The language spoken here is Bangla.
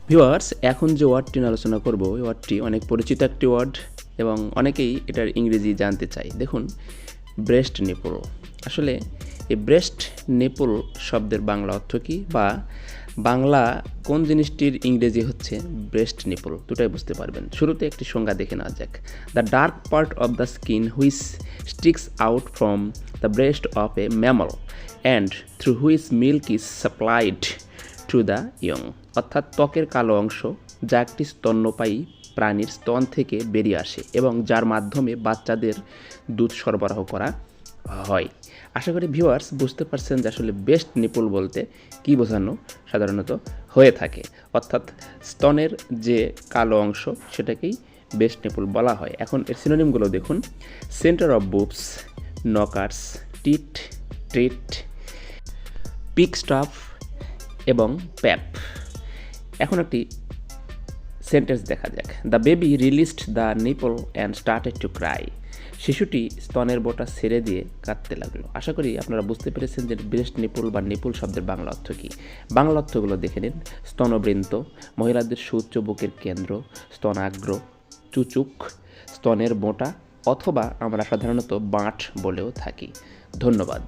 ভিউয়ার্স, এখন যে ওয়ার্ডটি নিয়ে আলোচনা করব ওই ওয়ার্ডটি অনেক পরিচিত একটি ওয়ার্ড এবং অনেকেই এটার ইংরেজি জানতে চায়। দেখুন, ব্রেস্ট নিপল। আসলে এই ব্রেস্ট নিপল শব্দের বাংলা অর্থ কী, বা বাংলা কোন জিনিসটির ইংরেজি হচ্ছে ব্রেস্ট নিপল, দুটাই বুঝতে পারবেন। শুরুতে একটি সংজ্ঞা দেখে নেওয়া যাক। The dark part of the skin which sticks out from the breast of A mammal and through which milk is supplied to the young. অর্থাৎ ত্বকের কালো অংশ যা একটি স্তন্যপায়ী প্রাণীর স্তন থেকে বেরিয়ে আসে এবং যার মাধ্যমে বাচ্চাদের দুধ সরবরাহ করা হয়। আশা করি ভিউয়ার্স বুঝতে পারছেন যে আসলে ব্রেস্ট নিপল বলতে কী বোঝানো সাধারণত হয়ে থাকে। অর্থাৎ স্তনের যে কালো অংশ সেটাকেই ব্রেস্ট নিপল বলা হয়। এখন এর সিনোনিমগুলো দেখুন। Centre of boobs, knockers, tit, treat, peak stuff এবং প্যাপ। এখন একটি সেন্টেন্স দেখা যাক। The baby released the nipple and started to cry. শিশুটি স্তনের বোঁটা ছেড়ে দিয়ে কাঁদতে লাগলো। আশা করি আপনারা বুঝতে পেরেছেন যে ব্রেস্ট নিপল বা নিপল শব্দের বাংলা অর্থ কী। বাংলা অর্থগুলো দেখে নিন। স্তনবৃন্ত, মহিলাদের সুউচ্চ বুকের কেন্দ্র, স্তনাগ্র, চুচুক, স্তনের বোঁটা, অথবা আমরা সাধারণত বাঁট বলেও থাকি। ধন্যবাদ।